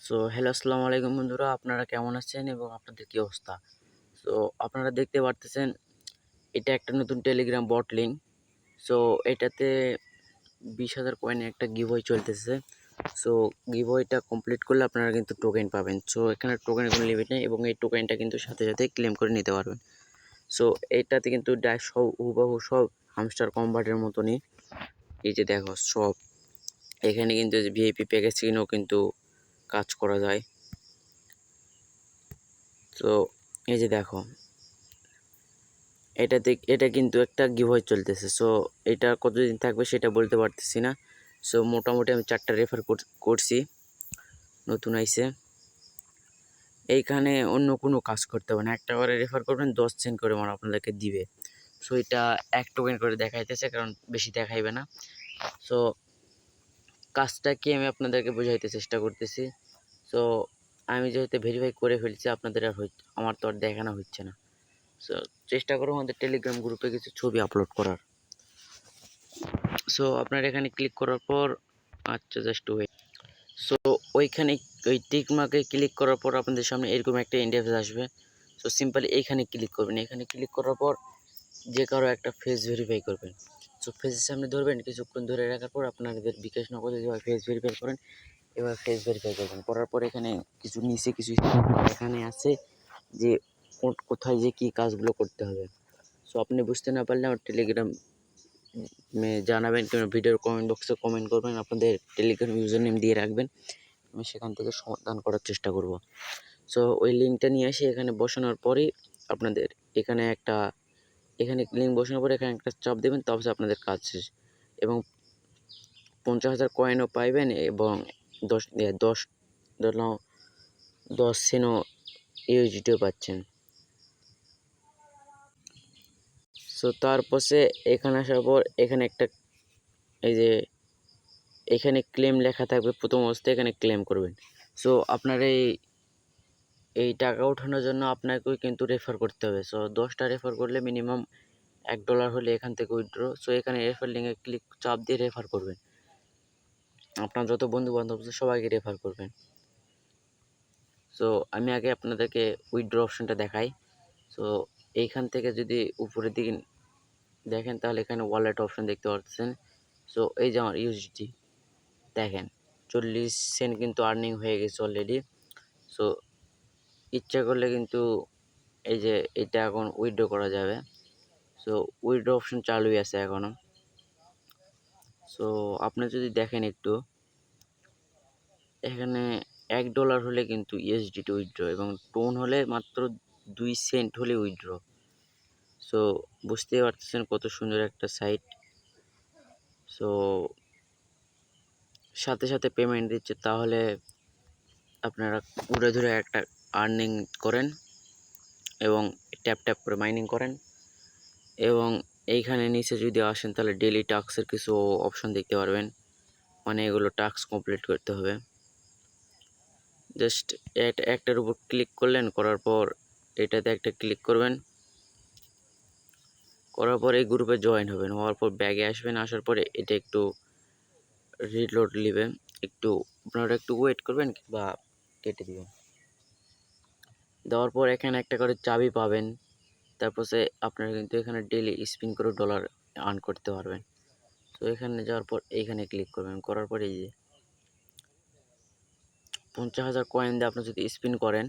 So hello আসসালামু আলাইকুম বন্ধুরা, আপনারা কেমন আছেন এবং আপনাদের কী অবস্থা? সো আপনারা দেখতে পারতেছেন এটা একটা নতুন টেলিগ্রাম বট লিঙ্ক। সো এটাতে 20,000 কয়েনের একটা গিভওয়ে চলতেছে। সো গিভওয়েটা কমপ্লিট করলে আপনারা কিন্তু টোকেন পাবেন। সো এখানে টোকেনের কোনো লিমিট নেই এবং এই টোকেনটা কিন্তু সাথে সাথে ক্লেম করে নিতে পারবেন। সো এটাতে কিন্তু সব হুবহু সব হামস্টার কম্বাটের মতনই। এই যে দেখো সব এখানে কিন্তু ভিআইপি প্যাকেজ কিনেও কিন্তু কাজ করা যায়। তো এই যে দেখো এটা কিন্তু একটা গিভওয়ে চলতেছে। সো এটা কতদিন থাকবে সেটা বলতে পারতেছি না। সো মোটামুটি আমি 4টা রেফার করছি, নতুন আইছে। এইখানে অন্য কোনো কাজ করতে হবে না, একটা করে রেফার করবেন 10 সেন্ট করে মানে আপনাদেরকে দিবে। সো এটা 1 টোকেন করে দেখাইতেছে, কারণ বেশি দেখাইবে না। সো কাজটা কি আমি আপনাদেরকে বোঝাইতে চেষ্টা করতেছি। সো আমি যেহেতু ভেরিফাই করে ফেলছি, আপনাদের আর আমার তো আর দেখানো হচ্ছে না। সো চেষ্টা করো আমাদের টেলিগ্রাম গ্রুপে কিছু ছবি আপলোড করার। সো আপনার এখানে ক্লিক করার পর আচ্ছা জাস্ট ওয়েট। সো ওইখানে ওই টিক মার্কে ক্লিক করার পর আপনাদের সামনে এরকম একটা ইন্টারফেস আসবে। সো সিম্পলি এইখানে ক্লিক করবেন। এখানে ক্লিক করার পর যে কারো একটা ফেস ভেরিফাই করবেন। সো ফেসের সামনে ধরবেন, কিছুক্ষণ ধরে রাখার পর আপনাদের বিকাশ নগদে যেভাবে ফেস ভেরিফাই করেন এবার ফেস ভেরিফাই করবেন। করার পর এখানে কিছু নিচে কিছু এখানে আছে যে কোথায় যে কী কাজগুলো করতে হবে। সো আপনি বুঝতে না পারলে আমার টেলিগ্রাম জানাবেন, কিংবা ভিডিওর কমেন্ট বক্সে কমেন্ট করবেন, আপনাদের টেলিগ্রাম ইউজার নেম দিয়ে রাখবেন, আমি সেখান থেকে সমাধান করার চেষ্টা করব। সো ওই লিঙ্কটা নিয়ে এসে এখানে বসানোর পরেই আপনাদের এখানে লিঙ্ক বসানোর পরে এখানে একটা চাপ দেবেন, তারপর আপনাদের কাজ শেষ। এবং 50,000 কয়েনও পাইবেন এবং 10 সেন্টও ইউজিটিও পাচ্ছেন। সো তারপর এখানে আসার পর এখানে একটা এই যে এখানে ক্লেম লেখা থাকবে, প্রথম অবস্থায় এখানে ক্লেম করবেন। সো আপনার এই টাকা ওঠানোর জন্য আপনাকেও কিন্তু রেফার করতে হবে। সো 10টা রেফার করলে মিনিমাম $1 হলে এখান থেকে উইথড্র। সো এখানে রেফার লিঙ্কে চাপ দিয়ে রেফার করবেন, আপনার যত বন্ধু বান্ধব আছে সবাইকে রেফার করবেন। সো আমি আগে আপনাদেরকে উইথড্র অপশনটা দেখাই। সো এইখান থেকে যদি উপরের দিকে দেখেন তাহলে এখানে ওয়ালেট অপশন দেখতে পাচ্ছেন। সো এই যে আমার ইউএসডি দেখেন 40 সেন্ট কিন্তু আর্নিং হয়ে গেছে অলরেডি। সো ইচ্ছা করলে কিন্তু এই যে এটা এখন উইথড্র করা যাবে। সো উইথড্র অপশন চালুই আছে এখনও। সো আপনি যদি দেখেন একটু, এখানে $1 হলে কিন্তু ইউএসডিটি উইথড্র এবং টোন হলে মাত্র 2 সেন্ট হলে উইথড্র। সো বুঝতেই পারতেছেন কত সুন্দর একটা সাইট। সো সাথে সাথে পেমেন্ট দিচ্ছে, তাহলে আপনারা ঘুরে ধরে একটা আর্নিং করেন এবং ট্যাপ ট্যাপ করে মাইনিং করেন। এবং এইখানে নিচে যদি আসেন তাহলে ডেইলি টাস্কের কিছু অপশন দেখতে পারবেন, মানে এগুলো টাস্ক কমপ্লিট করতে হবে। জাস্ট একটার উপর ক্লিক করলেন, করার পর এটাতে একটা ক্লিক করবেন, করার পর এই গ্রুপে জয়েন হবেন। হওয়ার পর ব্যাগে আসবেন, আসার পরে এটা একটু রিলোড নেবে, আপনারা একটু ওয়েট করবেন বা কেটে দিবেন। দেওয়ার পর এখানে একটা করে চাবি পাবেন। তারপর আপনারা কিন্তু এখানে ডেইলি স্পিন করে ডলার আর্ন করতে পারবেন। তো এখানে যাওয়ার পর এইখানে ক্লিক করবেন, করার পর এই যে 50,000 কয়েন দিয়ে আপনি যদি স্পিন করেন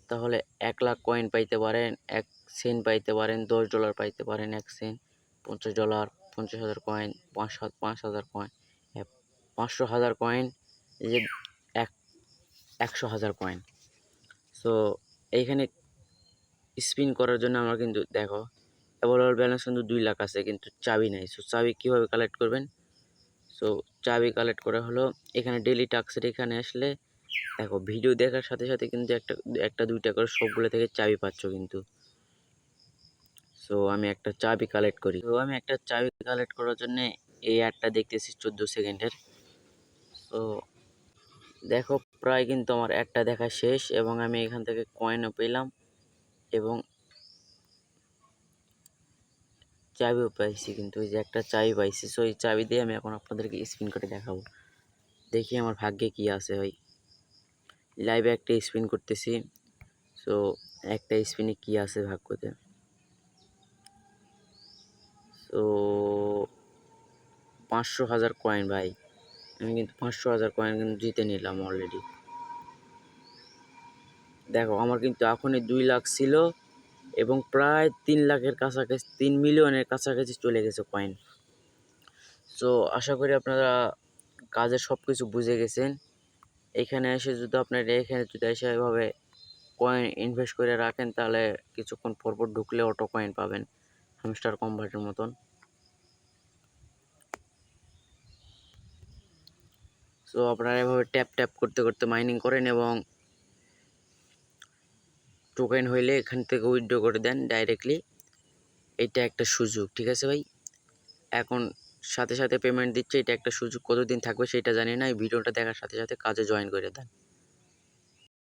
তাহলে 1,00,000 কয়েন পাইতে পারেন, 1 সেন্ট পাইতে পারেন, $10 পাইতে পারেন, 1 সেন্ট, $50, 50,000 কয়েন, 5,000 কয়েন, 500,000 কয়েন, এই যে 100,000 কয়েন। সো এইখানে স্পিন করার জন্য আমার কিন্তু দেখো অ্যাভেলেবল ব্যালেন্স কিন্তু 2 লাখ আছে, কিন্তু চাবি নাই। সো চাবি কীভাবে কালেক্ট করবেন? সো চাবি কালেক্ট করা হলো এখানে ডেইলি টাস্কের এখানে আসলে দেখো ভিডিও দেখার সাথে সাথে কিন্তু একটা দুইটা করে সবগুলো থেকে চাবি পাচ্ছ কিন্তু। সো আমি একটা চাবি কালেক্ট করি। তো আমি একটা চাবি কালেক্ট করার জন্য এই অ্যাডটা দেখতেছি 14 সেকেন্ডের। তো দেখো প্রায় কিন্তু আমার একটা দেখা শেষ এবং আমি এখান থেকে কয়েনও পেলাম এবং চাবিও পাইছি, কিন্তু ওই যে একটা চাবি পাইছি। সো এই চাবি দিয়ে আমি এখন আপনাদেরকে স্পিন করে দেখাবো, দেখি আমার ভাগ্যে কি আছে ভাই। লাইভে একটা স্পিন করতেছি। সো একটা স্পিনে কি আছে ভাগ্যতে। সো 500,000 কয়েন ভাই, আমি কিন্তু 500,000 কয়েন কিন্তু জিতে নিলাম অলরেডি। দেখো আমার কিন্তু এখনই 2 লাখ ছিল এবং প্রায় 3 লাখের কাছাকাছি, 3 মিলিয়নের কাছাকাছি চলে গেছে কয়েন। সো আশা করি আপনারা কাজের সব কিছু বুঝে গেছেন। এখানে এসে যদি এসে এভাবে কয়েন ইনভেস্ট করে রাখেন, তাহলে কিছুক্ষণ পরপর ঢুকলে অটো কয়েন পাবেন, হ্যামস্টার কনভার্টের মতন। সো আপনারা এভাবে ট্যাপ ট্যাপ করতে করতে মাইনিং করেন এবং টোকেন হইলে এখান থেকে উইথড্র করে দেন ডাইরেক্টলি। এটা একটা সুযোগ, ঠিক আছে ভাই। এখন সাথে সাথে পেমেন্ট দিচ্ছে, এটা একটা সুযোগ, কতদিন থাকবে সেটা জানি না। এই ভিডিওটা দেখার সাথে সাথে কাজে জয়েন করে দেন।